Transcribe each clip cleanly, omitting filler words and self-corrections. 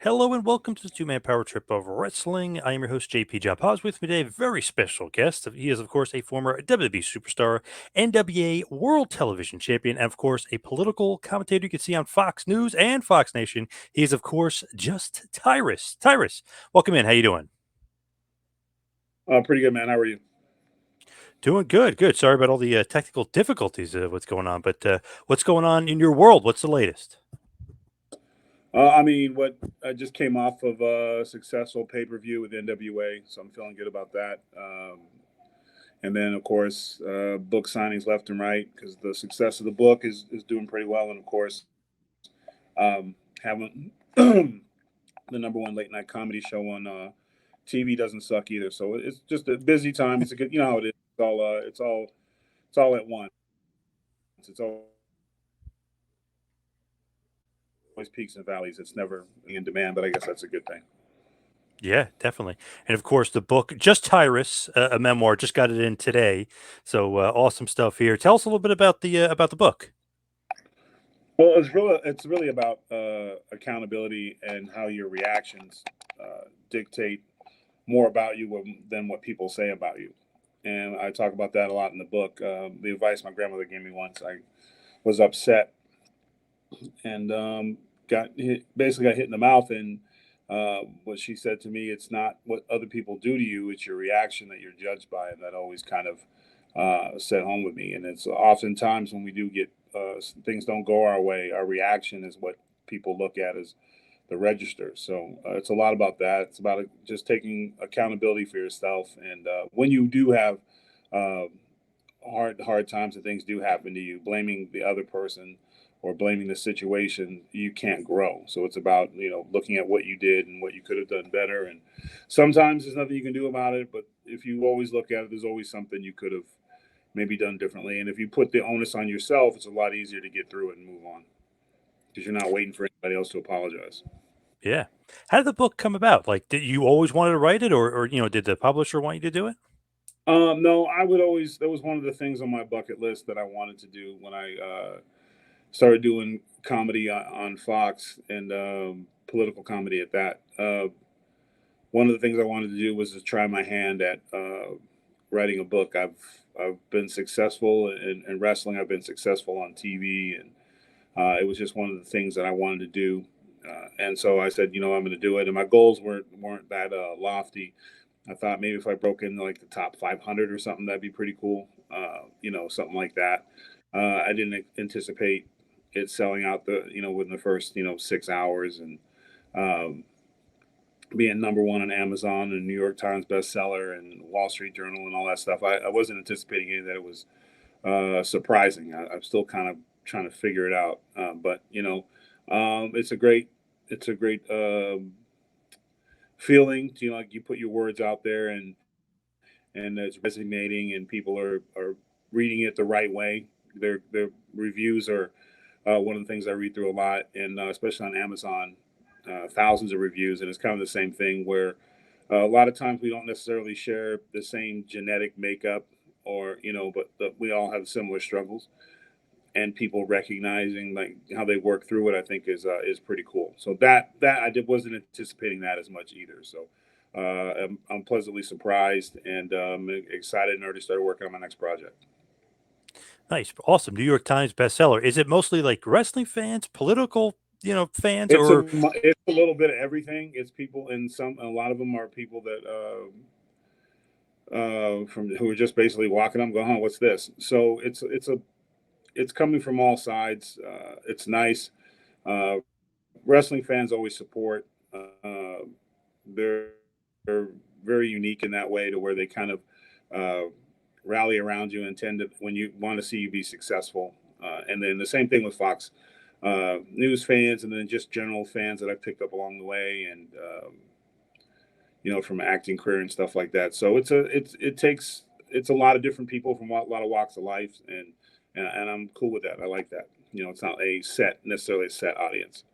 Hello and welcome to the two-man power trip of wrestling. I am your host, JP John Poz. With me today, a very special guest. He is, of course, a former WWE Superstar, NWA World Television Champion, and, of course, a political commentator you can see on Fox News and Fox Nation. He is, of course, just Tyrus. Tyrus, welcome in. How you doing? Pretty good, man. How are you? Doing good, good. Sorry about all the technical difficulties of what's going on, but what's going on in your world? What's the latest? What I just came off of a successful pay per view with NWA, so I'm feeling good about that. And then, of course, book signings left and right because the success of the book is doing pretty well. And of course, having the number one late night comedy show on TV doesn't suck either. So it's just a busy time. It's a good, you know how it is. It's all at once. It's always peaks and valleys. It's never in demand, but I guess that's a good thing. Yeah, definitely. And of course, the book, Just Tyrus, a memoir, just got it in today. So awesome stuff here. Tell us a little bit about the book. Well, it's really about accountability and how your reactions dictate more about you than what people say about you. And I talk about that a lot in the book. The advice my grandmother gave me once, I was upset and basically got hit in the mouth. And what she said to me, it's not what other people do to you, it's your reaction that you're judged by. And that always kind of set home with me. And it's oftentimes when we do get things don't go our way, our reaction is what people look at as the register. So it's a lot about that. It's about just taking accountability for yourself. And when you do have uh, hard times and things do happen to you, blaming the other person or blaming the situation, you can't grow. So it's about looking at what you did and what you could have done better. And sometimes there's nothing you can do about it, but if you always look at it, there's always something you could have maybe done differently. And if you put the onus on yourself, it's a lot easier to get through it and move on because you're not waiting for anybody else to apologize. Yeah. How did the book come about? Like, did you always wanted to write it, or did the publisher want you to do it? No, I would always. That was one of the things on my bucket list that I wanted to do when I started doing comedy on Fox and political comedy at that. One of the things I wanted to do was to try my hand at writing a book. I've been successful in wrestling. I've been successful on TV, and it was just one of the things that I wanted to do. And so I said, I'm going to do it. And my goals weren't that lofty. I thought maybe if I broke into like the top 500 or something, that'd be pretty cool. Something like that. I didn't anticipate it selling out within the first 6 hours and um, being number one on Amazon and New York Times bestseller and Wall Street Journal and all that stuff. I wasn't anticipating any of that. It was surprising. I'm still kind of trying to figure it out, but it's a great feeling. Like you put your words out there and it's resonating and people are reading it the right way. Their reviews are one of the things I read through a lot, and especially on Amazon, thousands of reviews, and it's kind of the same thing where a lot of times we don't necessarily share the same genetic makeup, or but we all have similar struggles, and people recognizing like how they work through it, I think is pretty cool. So that wasn't anticipating that as much either. So I'm pleasantly surprised and excited, and already started working on my next project. Nice, awesome. New York Times bestseller. Is it mostly like wrestling fans, political, fans, It's or a little bit of everything. It's people, and a lot of them are people that from who are just basically walking up, and go, "Huh, what's this?" So it's coming from all sides. It's nice. Uh, Wrestling fans always support. They're they're very unique in that way, to where they kind of uh, rally around you and tend to, when you want to see you be successful. And then the same thing with Fox News fans, and then just general fans that I picked up along the way, and from acting career and stuff like that. So it's a lot of different people from a lot of walks of life, and I'm cool with that. I like that. It's not necessarily a set audience.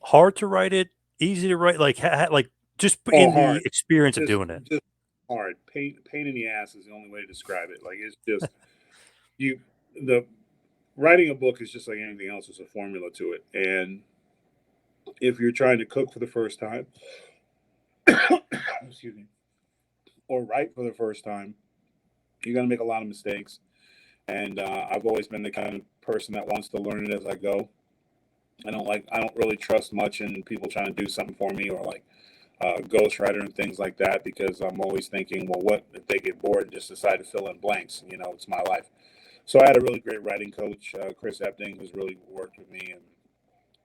hard to write it, easy to write? Like, like just Oh, in hard. the experience of Just doing it. just hard. Pain in the ass is the only way to describe it. Like, it's just you the writing a book is just like anything else. There's a formula to it, and if you're trying to cook for the first time, excuse me, or write for the first time, you're going to make a lot of mistakes. And I've always been the kind of person that wants to learn it as I go. I don't really trust much in people trying to do something for me, or like ghostwriter and things like that, because I'm always thinking, well, what if they get bored and just decide to fill in blanks? You know, it's my life. So I had a really great writing coach, Chris Epting, who's really worked with me and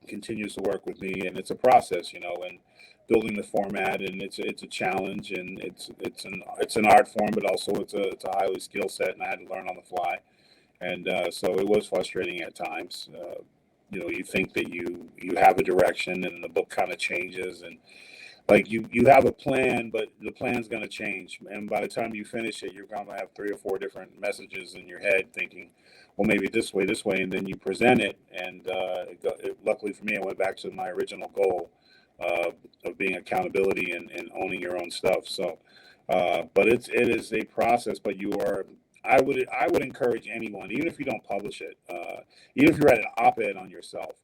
continues to work with me. And it's a process, you know, and building the format, and it's a challenge, and it's an art form, but also it's a highly skill set, and I had to learn on the fly. And so it was frustrating at times. You know, you think that you have a direction, and the book kind of changes, and like you have a plan, but the plan's going to change, and by the time you finish it, you're going to have 3 or 4 different messages in your head, thinking, well, maybe this way, and then you present it, and luckily for me, I went back to my original goal of being accountability and owning your own stuff. So, but it is a process, but you are. I would encourage anyone, even if you don't publish it, even if you write an op-ed on yourself,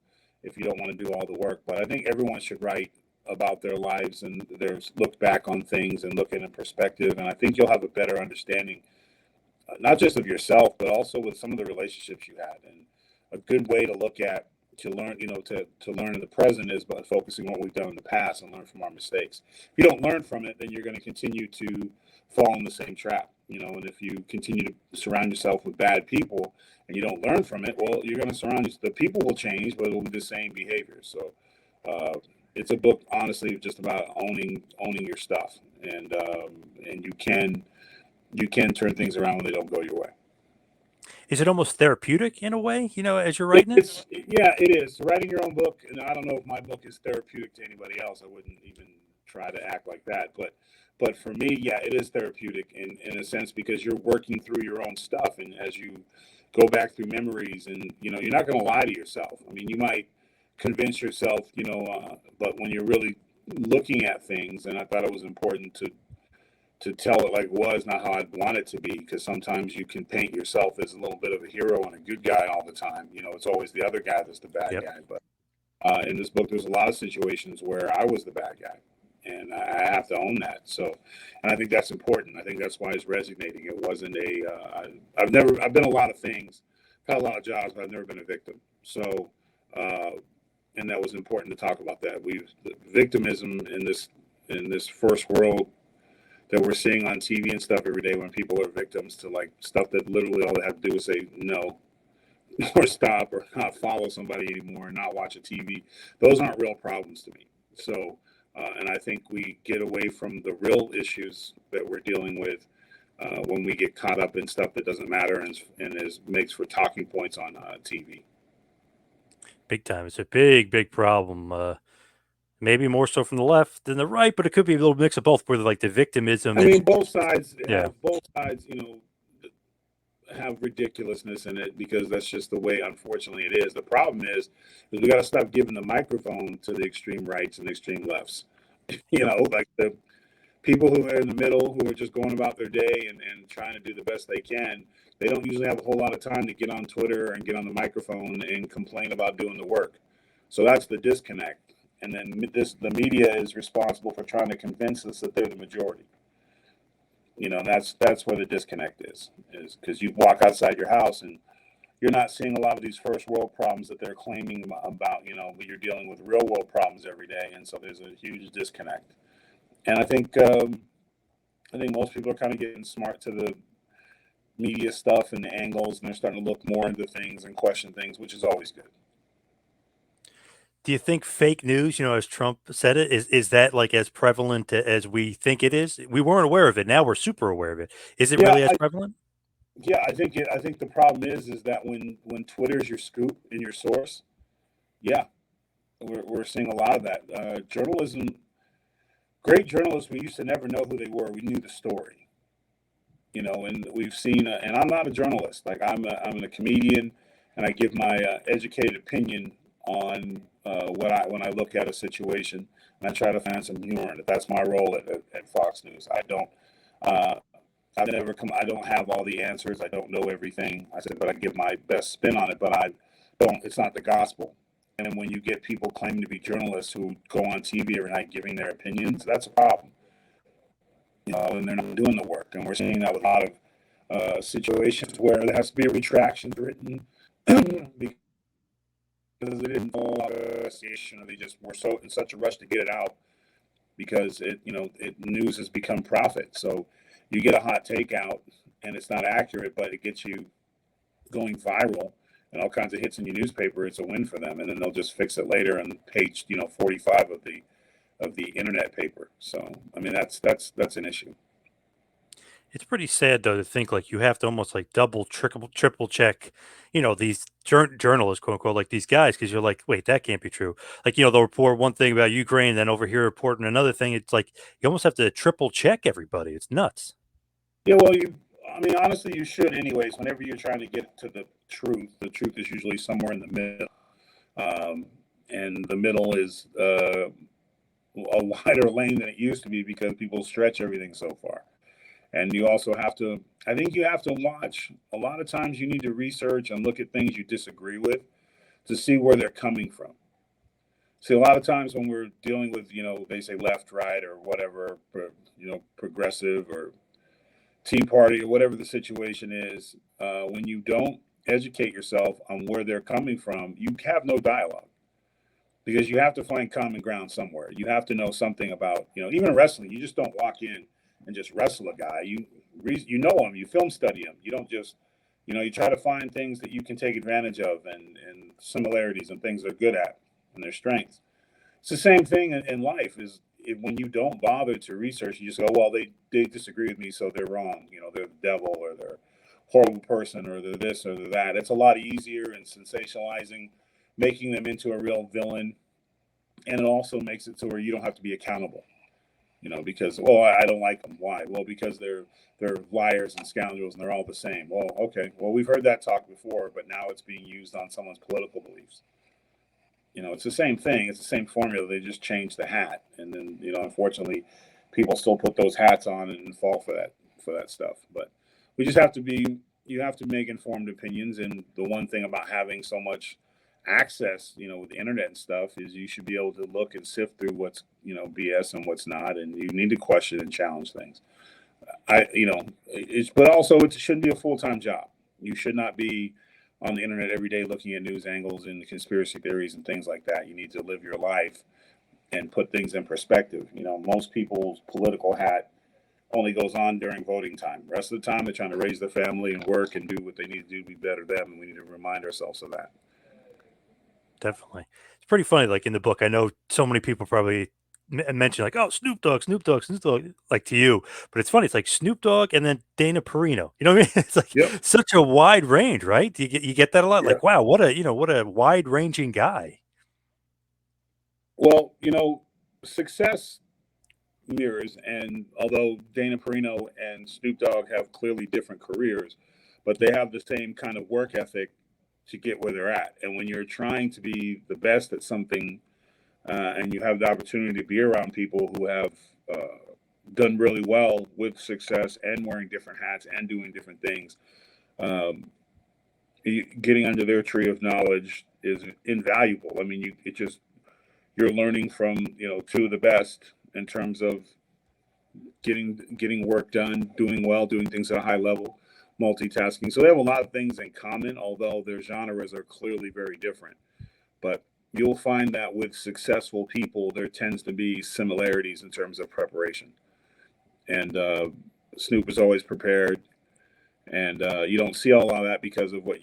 if you don't want to do all the work. But I think everyone should write about their lives and look back on things and look at it in perspective. And I think you'll have a better understanding, not just of yourself, but also with some of the relationships you had. And a good way to look at, to learn, you know, to learn in the present is by focusing on what we've done in the past and learn from our mistakes. If you don't learn from it, then you're going to continue to fall in the same trap, you know. And if you continue to surround yourself with bad people and you don't learn from it, well, you're going to surround yourself. The people will change, but it will be the same behavior. So it's a book, honestly, just about owning your stuff, and you can turn things around when they don't go your way. Is it almost therapeutic in a way, you know, as you're writing it? Yeah, it is. Writing your own book, and I don't know if my book is therapeutic to anybody else. I wouldn't even try to act like that. But for me, yeah, it is therapeutic in a sense, because you're working through your own stuff. And as you go back through memories, and, you know, you're not going to lie to yourself. I mean, you might convince yourself, you know, but when you're really looking at things, and I thought it was important to tell it like it was, not how I'd want it to be, because sometimes you can paint yourself as a little bit of a hero and a good guy all the time. You know, it's always the other guy that's the bad Yep. guy. But in this book, there's a lot of situations where I was the bad guy, and I have to own that. So, and I think that's important. I think that's why it's resonating. It wasn't I've been a lot of things, had a lot of jobs, but I've never been a victim. So, and that was important to talk about that. Victimism in this first world that we're seeing on TV and stuff every day, when people are victims to like stuff that literally all they have to do is say no, or stop, or not follow somebody anymore, and not watch a TV. Those aren't real problems to me. So, and I think we get away from the real issues that we're dealing with when we get caught up in stuff that doesn't matter, and makes for talking points on TV. Big time. It's a big problem. Maybe more so from the left than the right, but it could be a little mix of both, where like the victimism. I mean, both sides Yeah. you know, have ridiculousness in it, because that's just the way, unfortunately, it is. The problem is we got to stop giving the microphone to the extreme rights and extreme lefts. You know, like the people who are in the middle, who are just going about their day and trying to do the best they can. They don't usually have a whole lot of time to get on Twitter and get on the microphone and complain about doing the work. So that's the disconnect. And then the media is responsible for trying to convince us that they're the majority. You know, that's where the disconnect is because you walk outside your house and you're not seeing a lot of these first world problems that they're claiming about, you know, but you're dealing with real world problems every day. And so there's a huge disconnect. And I think most people are kind of getting smart to the media stuff and the angles, and they're starting to look more into things and question things, which is always good. Do you think fake news, you know, as Trump said it, is that like as prevalent as we think it is? We weren't aware of it. Now we're super aware of it. Is it really as prevalent? Yeah, I think the problem is that when Twitter's your scoop and your source, yeah, we're seeing a lot of that. Journalism, great journalists, we used to never know who they were. We knew the story, you know, and we've seen. And I'm not a journalist. Like I'm a comedian, and I give my educated opinion on when I look at a situation, and I try to find some humor in it. That's my role at Fox News. I don't. I don't have all the answers. I don't know everything. I said, but I give my best spin on it. But I don't. It's not the gospel. And when you get people claiming to be journalists who go on TV every night giving their opinions, that's a problem. And they're not doing the work. And we're seeing that with a lot of situations where there has to be a retraction written because they didn't follow the investigation, or they just were so in such a rush to get it out because news has become profit. So you get a hot take out and it's not accurate, but it gets you going viral and all kinds of hits in your newspaper. It's a win for them, and then they'll just fix it later on page 45 of the internet paper. So I mean that's an issue. It's pretty sad though to think like you have to almost like double, triple check, these journalists, quote unquote, like these guys, because you're like, wait, that can't be true. Like, they'll report one thing about Ukraine, then over here reporting another thing. It's like you almost have to triple check everybody. It's nuts. Yeah, well, honestly, you should anyways. Whenever you're trying to get to the truth is usually somewhere in the middle, and the middle is a wider lane than it used to be because people stretch everything so far. And you also have to, I think you have to watch. A lot of times you need to research and look at things you disagree with to see where they're coming from. See, a lot of times when we're dealing with, they say left, right, or whatever, progressive or Tea Party or whatever the situation is, when you don't educate yourself on where they're coming from, you have no dialogue because you have to find common ground somewhere. You have to know something about, even wrestling. You just don't walk in and just wrestle a guy. You know him, you film study him. You don't just, you try to find things that you can take advantage of and similarities and things they're good at and their strengths. It's the same thing in life when you don't bother to research, you just go, well, they disagree with me, so they're wrong. They're the devil or they're a horrible person or they're this or they're that. It's a lot easier and sensationalizing, making them into a real villain. And it also makes it to where you don't have to be accountable. Because, I don't like them. Why? Well, because they're liars and scoundrels and they're all the same. Well, okay. Well, we've heard that talk before, but now it's being used on someone's political beliefs. It's the same thing. It's the same formula. They just change the hat. And then, unfortunately, people still put those hats on and fall for that stuff. But we just have to you have to make informed opinions. And the one thing about having so much access, with the internet and stuff, is you should be able to look and sift through what's, BS and what's not. And you need to question and challenge things. But also it shouldn't be a full-time job. You should not be on the internet every day looking at news angles and conspiracy theories and things like that. You need to live your life and put things in perspective. Most people's political hat only goes on during voting time. The rest of the time, they're trying to raise their family and work and do what they need to do to be better them, and we need to remind ourselves of that. Definitely. It's pretty funny. Like in the book, I know so many people probably mention like, oh, Snoop Dogg, like to you, but it's funny. It's like Snoop Dogg and then Dana Perino. You know what I mean? It's like Yep. such a wide range, right? You get that a lot. Yeah. Like, wow, what a wide ranging guy. Well, success mirrors, and although Dana Perino and Snoop Dogg have clearly different careers, but they have the same kind of work ethic to get where they're at. And when you're trying to be the best at something, and you have the opportunity to be around people who have done really well with success and wearing different hats and doing different things, getting under their tree of knowledge is invaluable. I mean, you're learning from two of the best in terms of getting work done, doing well, doing things at a high level, multitasking. So they have a lot of things in common, although their genres are clearly very different. But you'll find that with successful people, there tends to be similarities in terms of preparation. And Snoop is always prepared, and you don't see a lot of that because of what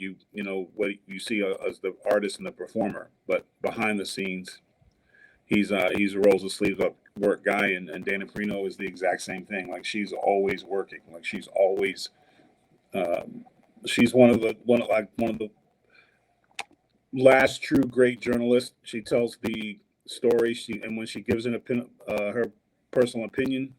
what you see as the artist and the performer. But behind the scenes, he's a rolls the sleeves up work guy, and Dana Perino is the exact same thing. Like she's always working. Like she's always she's one of the last true great journalists. She tells the story. And when she gives her personal opinion,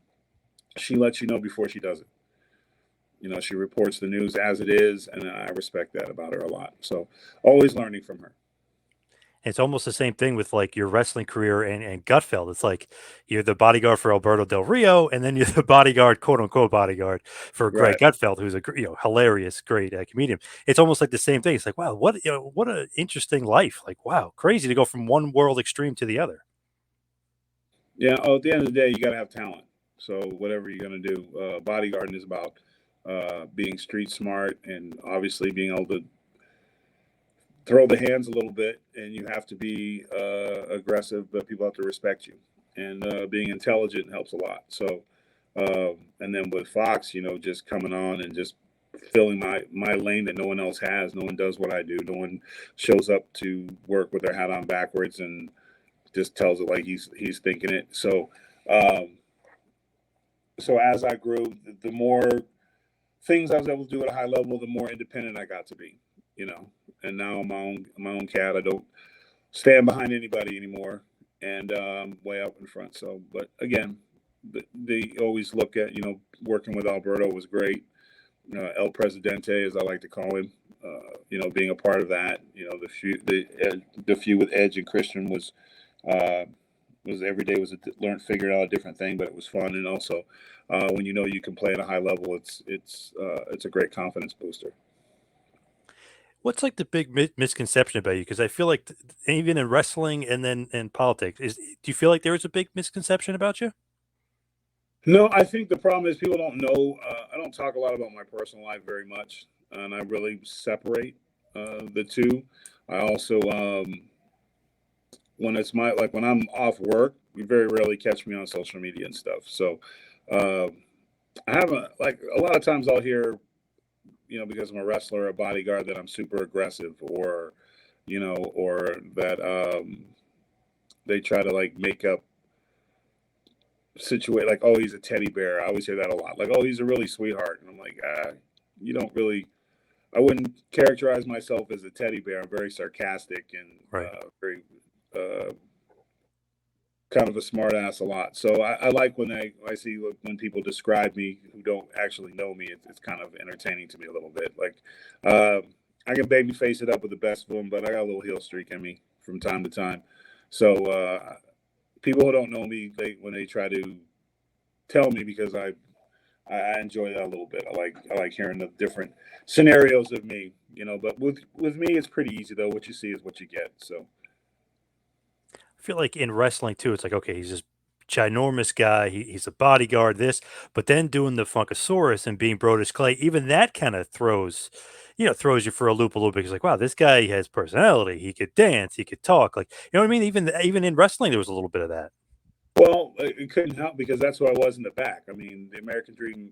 she lets you know before she does it. She reports the news as it is, and I respect that about her a lot. So always learning from her. It's almost the same thing with like your wrestling career and Gutfeld. It's like you're the bodyguard for Alberto Del Rio, and then you're the bodyguard, quote unquote, bodyguard for Greg Right. Gutfeld, who's a hilarious, great comedian. It's almost like the same thing. It's like, wow, what an interesting life. Like, wow, crazy to go from one world extreme to the other. Yeah. Oh, at the end of the day, you got to have talent. So whatever you're going to do, bodyguarding is about being street smart and obviously being able to throw the hands a little bit, and you have to be aggressive, but people have to respect you. And being intelligent helps a lot. So, and then with Fox, just coming on and just filling my lane that no one else has. No one does what I do. No one shows up to work with their hat on backwards and just tells it like he's thinking it. So, um, so as I grew, the more things I was able to do at a high level, the more independent I got to be. You know, and now I'm my own cat. I don't stand behind anybody anymore, and way up in front. So, but again, they always look at working with Alberto was great. El Presidente, as I like to call him, being a part of that. The feud with Edge and Christian was every day was figuring out a different thing, but it was fun, and also when you can play at a high level, it's a great confidence booster. What's like the big misconception about you? Because I feel like even in wrestling and then in politics, do you feel like there is a big misconception about you? No, I think the problem is people don't know. I don't talk a lot about my personal life very much, and I really separate the two. I also, when it's when I'm off work, you very rarely catch me on social media and stuff. So uh, I haven't like a lot of times I'll hear, because I'm a wrestler, a bodyguard, that I'm super aggressive, or that they try to like make up situate like, oh, he's a teddy bear. I always hear that a lot. Like, oh, he's a really sweetheart. And I'm like, you don't really, I wouldn't characterize myself as a teddy bear. I'm very sarcastic and Right. very uh, kind of a smart ass a lot. So I like when I see when people describe me who don't actually know me, it's kind of entertaining to me a little bit. Like, I can baby face it up with the best of them, but I got a little heel streak in me from time to time. So, people who don't know me, when they try to tell me, because I enjoy that a little bit. I like hearing the different scenarios of me, But with me, it's pretty easy though. What you see is what you get. So I feel like in wrestling too, it's like, okay, he's this ginormous guy. He's a bodyguard, this, but then doing the Funkasaurus and being Brodus Clay, even that kind of throws you for a loop a little bit. It's like, wow, this guy has personality. He could dance. He could talk. Like, you know what I mean? Even in wrestling, there was a little bit of that. well, it couldn't help because that's who I was in the back. I mean, the American Dream,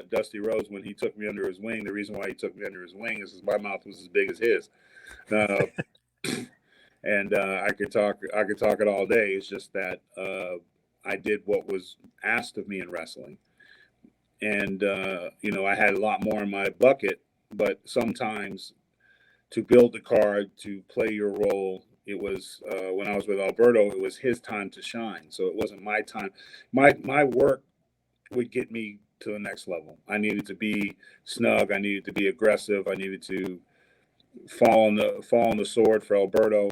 Dusty Rhodes, when he took me under his wing, the reason why he took me under his wing is my mouth was as big as his. Uh, and I could talk it all day. It's just that I did what was asked of me in wrestling, and I had a lot more in my bucket. But sometimes to build the card, to play your role, it was when I was with Alberto, it was his time to shine. So it wasn't my time. My work would get me to the next level. I needed to be snug. I needed to be aggressive. I needed to fall on the sword for Alberto,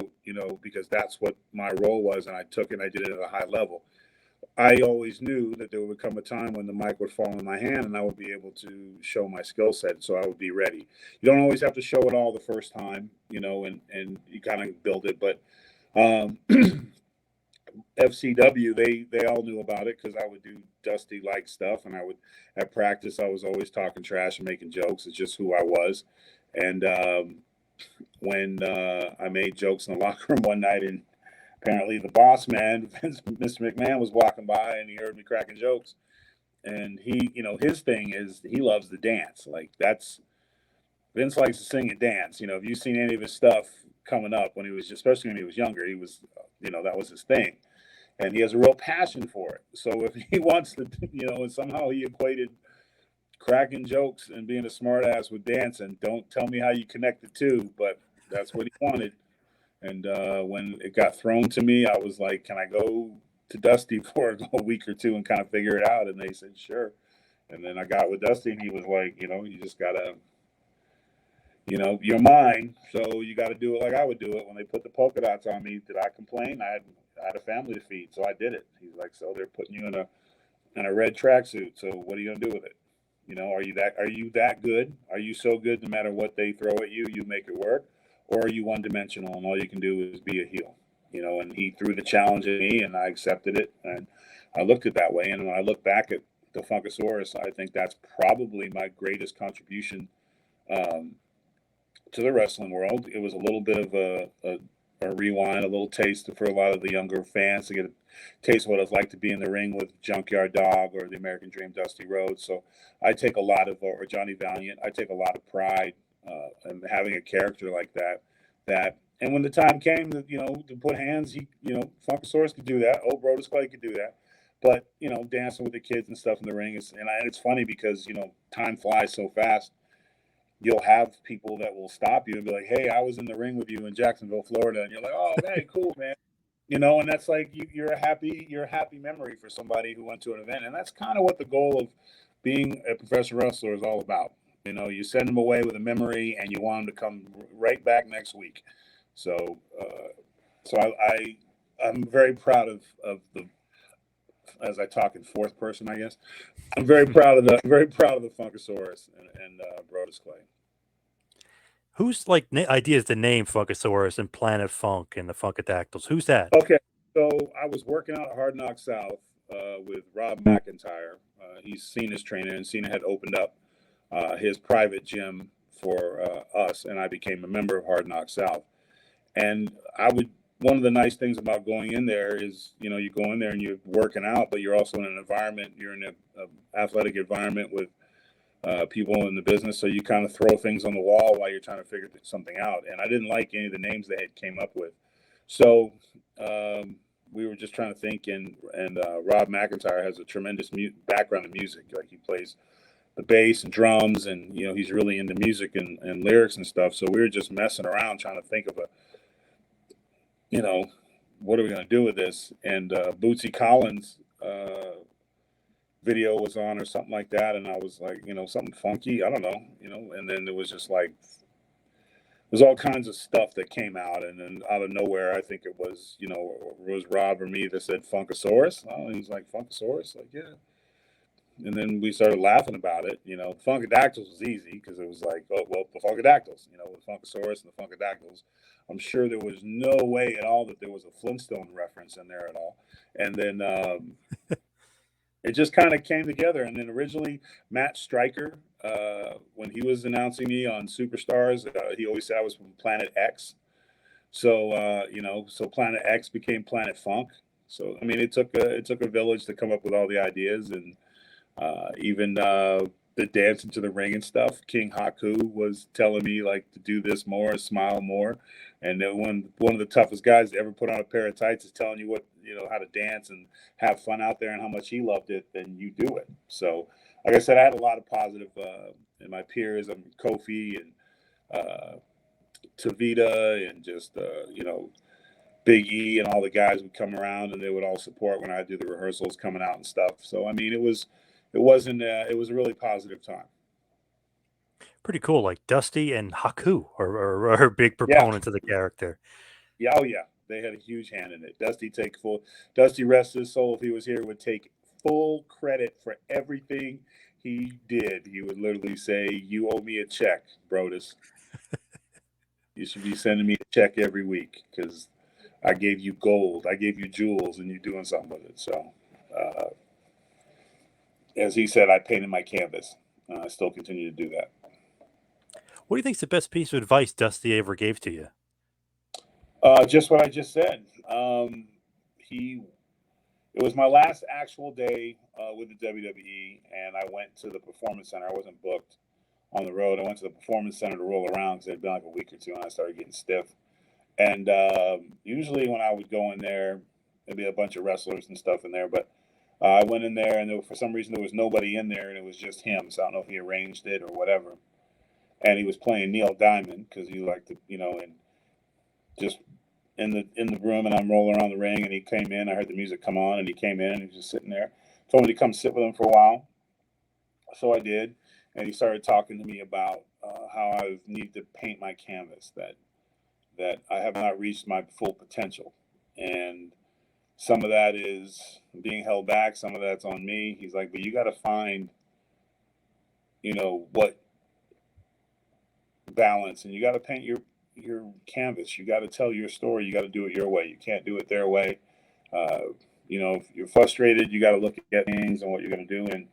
because that's what my role was, and I took it and I did it at a high level. I always knew that there would come a time when the mic would fall in my hand and I would be able to show my skill set. So I would be ready. You don't always have to show it all the first time, and you kind of build it. But um, FCW, they all knew about it because I would do Dusty like stuff, and I would at practice I was always talking trash and making jokes. It's just who I was. And when I made jokes in the locker room one night, and apparently the boss man, Mr. McMahon, was walking by and he heard me cracking jokes. And he, his thing is he loves to dance. Like that's Vince likes to sing and dance. If you've seen any of his stuff coming up when he was, especially when he was younger, he was, that was his thing. And he has a real passion for it. So if he wants to, and somehow he equated cracking jokes and being a smartass with dancing, don't tell me how you connect the two, but that's what he wanted. And when it got thrown to me, I was like, "Can I go to Dusty for a week or two and kind of figure it out?" And they said, "Sure." And then I got with Dusty, and he was like, "You just gotta you're mine, so you got to do it like I would do it. When they put the polka dots on me, did I complain? I had a family to feed, so I did it. He's like, so they're putting you in a red tracksuit. So what are you gonna do with it? Are you that good? Are you so good no matter what they throw at you, you make it work, or are you one dimensional and all you can do is be a heel? And he threw the challenge at me, and I accepted it, and I looked at it that way. And when I look back at the Funkasaurus, I think that's probably my greatest contribution um, to the wrestling world. It was a little bit of a rewind, a little taste for a lot of the younger fans to get a taste of what it's like to be in the ring with Junkyard Dog or the American Dream Dusty Rhodes. So I take a lot of, or Johnny Valiant, I take a lot of pride in having a character like that. And when the time came to put hands, Funkasaurus could do that. Old Brodus Clay could do that. But dancing with the kids and stuff in the ring and it's funny because time flies so fast. You'll have people that will stop you and be like, "Hey, I was in the ring with you in Jacksonville, Florida," and you're like, "Oh, hey, cool, man." And that's like you're a happy memory for somebody who went to an event, and that's kind of what the goal of being a professional wrestler is all about. You send them away with a memory, and you want them to come right back next week. So, I'm very proud of the, as I talk in fourth person, I guess. I'm very proud of the Funkasaurus and Brodus Clay. Whose ideas to name Funkasaurus and Planet Funk and the Funkadactyls? Who's that? Okay, so I was working out at Hard Knock South with Rob McIntyre. He's Cena's trainer, and Cena had opened up his private gym for us, and I became a member of Hard Knock South. And one of the nice things about going in there is, you go in there and you're working out, but you're also in an environment, you're in an athletic environment with people in the business. So you kind of throw things on the wall while you're trying to figure something out. And I didn't like any of the names they had came up with. So we were just trying to think, and Rob McIntyre has a tremendous background in music. Like he plays the bass and drums, and he's really into music and lyrics and stuff. So we were just messing around trying to think of what are we going to do with this? And Bootsy Collins video was on or something like that, and I was like, something funky, I don't know, and then it was just like there's all kinds of stuff that came out, and then out of nowhere, I think it was Rob or me that said Funkasaurus. Oh, he was like, Funkasaurus, like, yeah. And then we started laughing about it. Funkadactyls was easy because it was like, oh, well, the Funkadactyls, with Funkasaurus and the Funkadactyls. I'm sure there was no way at all that there was a Flintstone reference in there at all. And then it just kind of came together. And then originally, Matt Stryker, when he was announcing me on Superstars, he always said I was from Planet X. So, so Planet X became Planet Funk. So, I mean, it took a village to come up with all the ideas, and even the dance into the ring and stuff. King Haku was telling me like to do this more, smile more. And then one of the toughest guys to ever put on a pair of tights is telling you how to dance and have fun out there and how much he loved it, then you do it. So, like I said, I had a lot of positive in my peers. I'm Kofi and Tavita and just Big E and all the guys would come around and they would all support when I do the rehearsals coming out and stuff. So I mean, it was a really positive time. Pretty cool. Like Dusty and Haku are big Yeah, proponents of the character. yeah, oh yeah, they had a huge hand in it. Dusty, rest his soul, if he was here, would take full credit for everything he did. He would literally say, "You owe me a check, Brodus. You should be sending me a check every week because I gave you gold, I gave you jewels, and you're doing something with it." So, as he said, I painted my canvas. I still continue to do that. What do you think's the best piece of advice Dusty ever gave to you? Just what I just said. It was my last actual day with the WWE, and I went to the Performance Center. I wasn't booked on the road. I went to the Performance Center to roll around because it had been like a week or two, and I started getting stiff. And usually when I would go in there, there'd be a bunch of wrestlers and stuff in there. But I went in there, and for some reason there was nobody in there, and it was just him. So I don't know if he arranged it or whatever. And he was playing Neil Diamond because he liked to, and just in the room, and I'm rolling around the ring, and he came in. I heard the music come on, and he came in, and he was just sitting there. Told me to come sit with him for a while, so I did, and he started talking to me about how I need to paint my canvas, that I have not reached my full potential. And some of that is being held back. Some of that's on me. He's like, but you got to find, what balance, and you got to paint your canvas. You got to tell your story. You got to do it your way. You can't do it their way. If you're frustrated, you got to look at things and what you're going to do.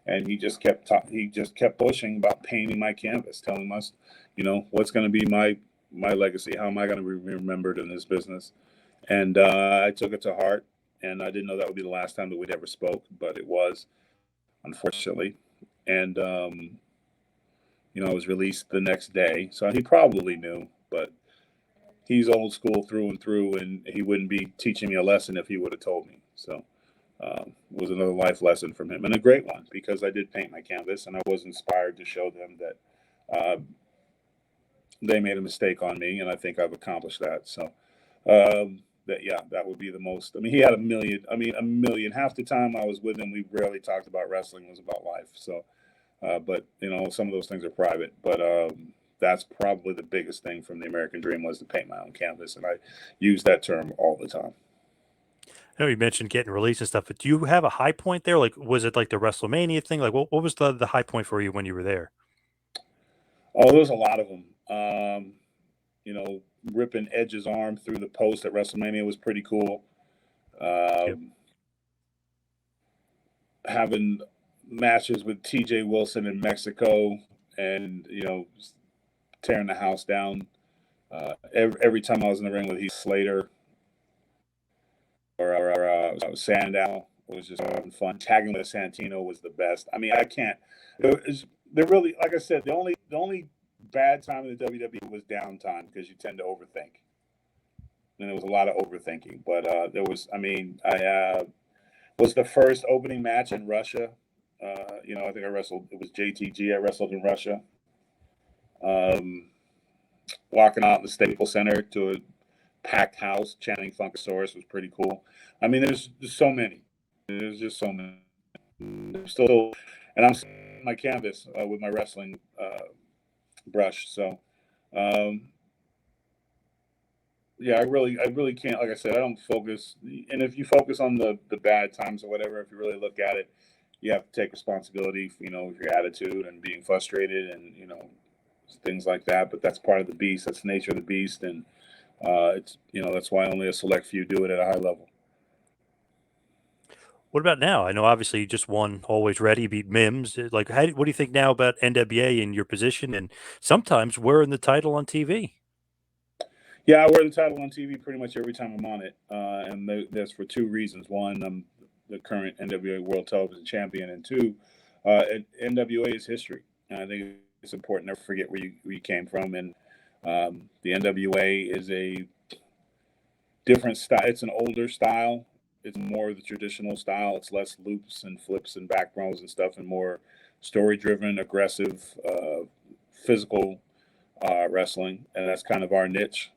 And he just kept pushing about painting my canvas, telling us, what's going to be my legacy. How am I going to be remembered in this business? And I took it to heart, and I didn't know that would be the last time that we'd ever spoke, but it was, unfortunately. And I was released the next day, so he probably knew, but he's old school through and through, and he wouldn't be teaching me a lesson if he would have told me. So it was another life lesson from him, and a great one, because I did paint my canvas, and I was inspired to show them that they made a mistake on me, and I think I've accomplished that. So that would be the most. I mean, he had a million. Half the time I was with him, we rarely talked about wrestling. It was about life. So, but some of those things are private. But that's probably the biggest thing from the American Dream, was to paint my own canvas, and I use that term all the time. I know you mentioned getting released and stuff, but do you have a high point there? Like, was it like the WrestleMania thing? Like, what was the high point for you when you were there? Oh, there was a lot of them. Ripping Edge's arm through the post at WrestleMania was pretty cool. Yep. Having matches with TJ Wilson in Mexico, and tearing the house down. Every time I was in the ring with Heath Slater or Sandow, it was just having fun. Tagging with Santino was the best. I mean, I can't. They're really, like I said, the only bad time in the WWE was downtime, because you tend to overthink, and there was a lot of overthinking. But there was, I was the first opening match in Russia. I think I wrestled. It was JTG. I wrestled in Russia. Walking out in the Staples Center to a packed house, chanting Funkasaurus, was pretty cool. I mean, there's so many. There's just so many. Still, and I'm my canvas with my wrestling brush. So, I really can't. Like I said, I don't focus. And if you focus on the bad times or whatever, if you really look at it, you have to take responsibility, with your attitude and being frustrated, and things like that. But that's part of the beast. That's the nature of the beast, and it's that's why only a select few do it at a high level. What about now? I know obviously you just won Always Ready, beat Mims. Like, what do you think now about NWA and your position, and sometimes wearing the title on TV? Yeah, I wear the title on TV pretty much every time I'm on it, and that's for two reasons. One, I'm the current NWA World Television Champion, and two, NWA is history, and I think it's important to never forget where you came from. And the NWA is a different style. It's an older style. It's more the traditional style. It's less loops and flips and back promos and stuff, and more story-driven, aggressive, physical wrestling, and that's kind of our niche.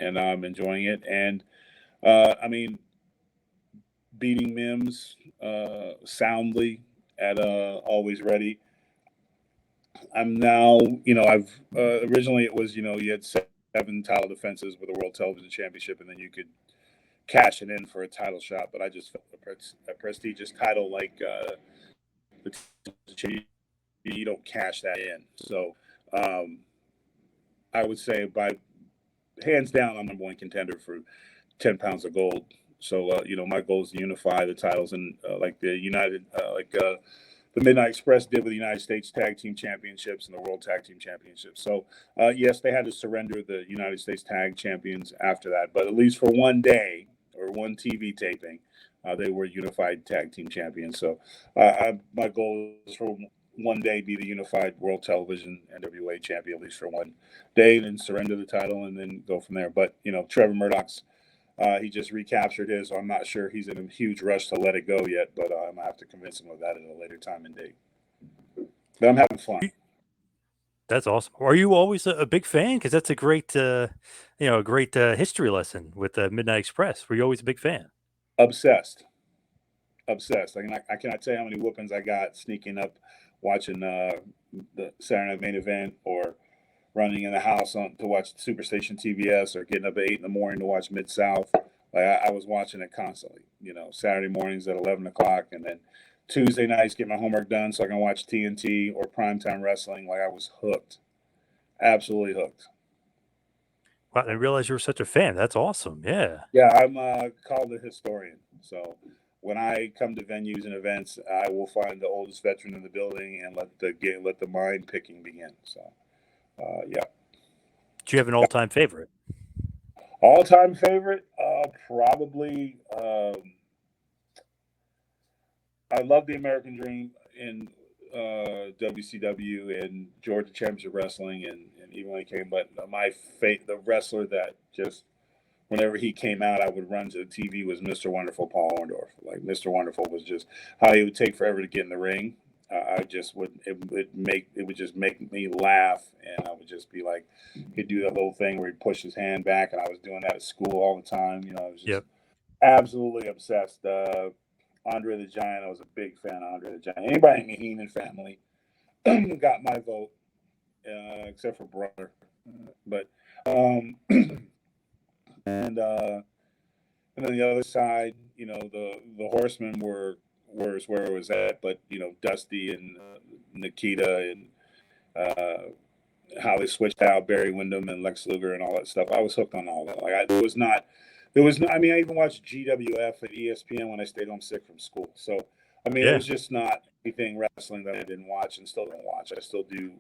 And I'm enjoying it. And beating Mims soundly at Always Ready. I'm now, I've originally it was, you had 7 title defenses with a World Television Championship, and then you could cash it in for a title shot. But I just felt a prestigious title like you don't cash that in. So I would say, by hands down, I'm number one contender for 10 pounds of gold. So my goal is to unify the titles, and like the the Midnight Express did with the United States Tag Team Championships and the World Tag Team Championships. So yes, they had to surrender the United States Tag Champions after that, but at least for one day or one TV taping, they were unified tag team champions. So my goal is for one day be the unified World Television NWA champion, at least for one day, then surrender the title and then go from there. But Trevor Murdoch's he just recaptured his, so I'm not sure he's in a huge rush to let it go yet, but I'm gonna have to convince him of that at a later time and date. But I'm having fun. That's awesome. Are you always a big fan? Because that's a great, history lesson with the Midnight Express. Were you always a big fan? Obsessed. I cannot tell you how many whoopings I got sneaking up watching the Saturday Night Main Event, or running in the house to watch Superstation TBS, or getting up at 8 in the morning to watch Mid South. Like I was watching it constantly. Saturday mornings at 11 o'clock, and then Tuesday nights get my homework done so I can watch TNT or primetime wrestling. Like I was hooked, absolutely hooked. Wow, I didn't realize you were such a fan. That's awesome. Yeah. Yeah, I'm called a historian. So when I come to venues and events, I will find the oldest veteran in the building and let the mind picking begin. So yeah. Do you have an all-time favorite? All time favorite, probably. I love the American Dream in WCW and Georgia Championship Wrestling, and even when he came. But the wrestler that just, whenever he came out, I would run to the TV, was Mr. Wonderful Paul Orndorff. Like Mr. Wonderful was just how he would take forever to get in the ring. I just would just make me laugh, and I would just be like, he'd do the whole thing where he'd push his hand back, and I was doing that at school all the time. I was just absolutely obsessed. Andre the Giant, I was a big fan of Andre the Giant. Anybody in the Heenan family got my vote, except for brother. But and then the other side, the Horsemen were where it was at, but Dusty and Nikita, and how they switched out Barry Windham and Lex Luger and all that stuff. I was hooked on all that. Like I mean, I even watched GWF at ESPN when I stayed home sick from school. So I mean, it was just not anything wrestling that I didn't watch and still don't watch. I still do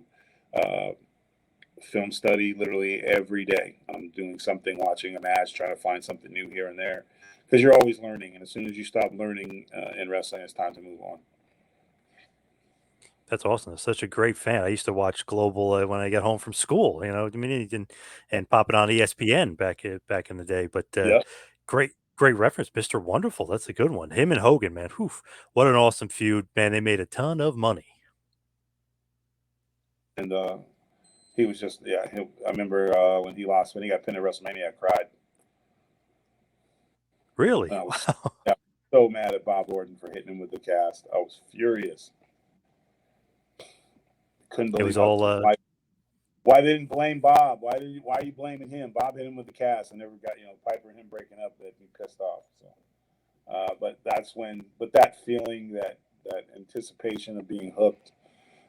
film study literally every day. I'm doing something, watching a match, trying to find something new here and there, because you're always learning. And as soon as you stop learning in wrestling, it's time to move on. That's awesome. That's such a great fan. I used to watch Global when I got home from school, I mean, and pop it on ESPN back in the day. But great reference, Mr. Wonderful. That's a good one. Him and Hogan, man. Whew, what an awesome feud, man. They made a ton of money. And he was just, I remember when he got pinned at WrestleMania, I cried. Really? I was so mad at Bob Orton for hitting him with the cast. I was furious. Couldn't believe it was all. Why they didn't blame Bob? Why are you blaming him? Bob hit him with the cast and never got, Piper and him breaking up, that me pissed off. So, but that feeling, that anticipation of being hooked,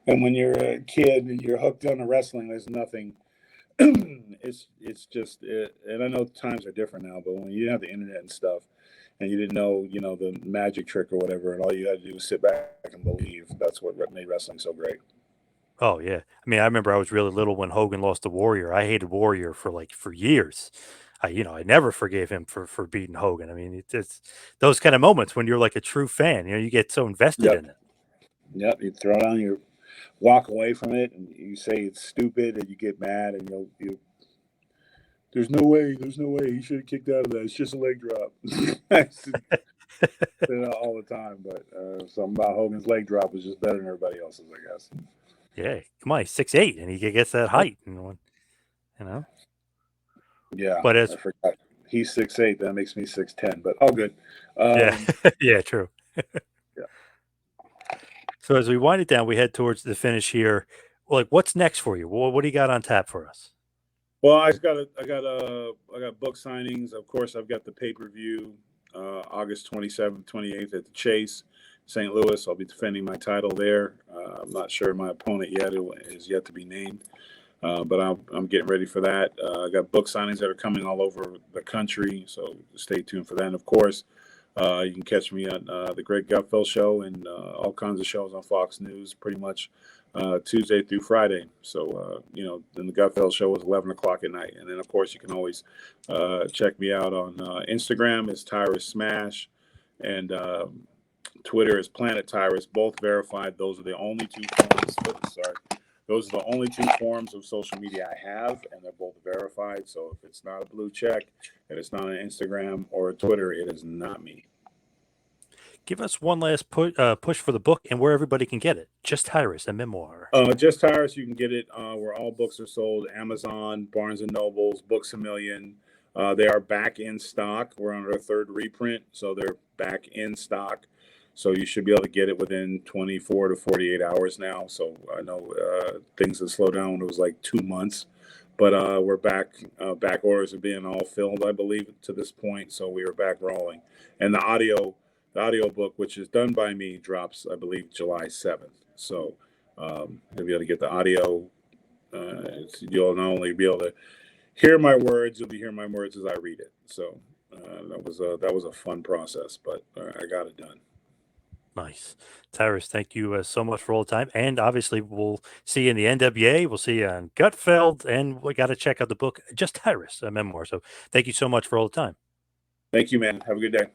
and when you're a kid and you're hooked on the wrestling, there's nothing. It's just, and I know times are different now, but when you didn't have the internet and stuff, and you didn't know, the magic trick or whatever, and all you had to do was sit back and believe, that's what made wrestling so great. Oh yeah, I mean, I remember I was really little when Hogan lost to Warrior. I hated Warrior for years. I never forgave him for beating Hogan. I mean, it's those kind of moments when you're like a true fan. You get so invested in it. Yep, you throw down, you walk away from it, and you say it's stupid, and you get mad, and you. There's no way. He should have kicked out of that. It's just a leg drop. All the time, but something about Hogan's leg drop was just better than everybody else's, I guess. Yeah, come on, he's 6'8", and he gets that height, Yeah, but I forgot. He's 6'8". That makes me 6'10". But all good. Yeah, true. Yeah. So as we wind it down, we head towards the finish here. Like, what's next for you? What do you got on tap for us? Well, I got book signings. Of course, I've got the pay-per-view August 27th, 28th at the Chase, St. Louis. I'll be defending my title there. I'm not sure my opponent yet. It is yet to be named, but I'm getting ready for that. I got book signings that are coming all over the country, so stay tuned for that. And of course, you can catch me on the Greg Gutfeld Show and all kinds of shows on Fox News, pretty much Tuesday through Friday. So, then the Gutfeld Show is 11 o'clock at night. And then, of course, you can always check me out on Instagram. It's Tyrus Smash, and Twitter is Planet Tyrus, both verified. Those are the only two forms. Those are the only two forms of social media I have, and they're both verified. So if it's not a blue check, and it's not an Instagram or a Twitter, it is not me. Give us one last push for the book and where everybody can get it. Just Tyrus, a memoir. Just Tyrus, you can get it where all books are sold: Amazon, Barnes and Nobles, Books A Million. They are back in stock. We're on our third reprint, so they're back in stock. So you should be able to get it within 24 to 48 hours now. So I know things have slowed down when it was like 2 months, but we're back. Back orders are being all filled, I believe, to this point. So we are back rolling. And the audio book, which is done by me, drops, I believe, July 7th. So you'll be able to get the audio. You'll not only be able to hear my words, you'll be hearing my words as I read it. So that was a fun process, but I got it done. Nice. Tyrus, thank you so much for all the time. And obviously, we'll see you in the NWA. We'll see you on Gutfeld. And we got to check out the book, Just Tyrus, a memoir. So thank you so much for all the time. Thank you, man. Have a good day.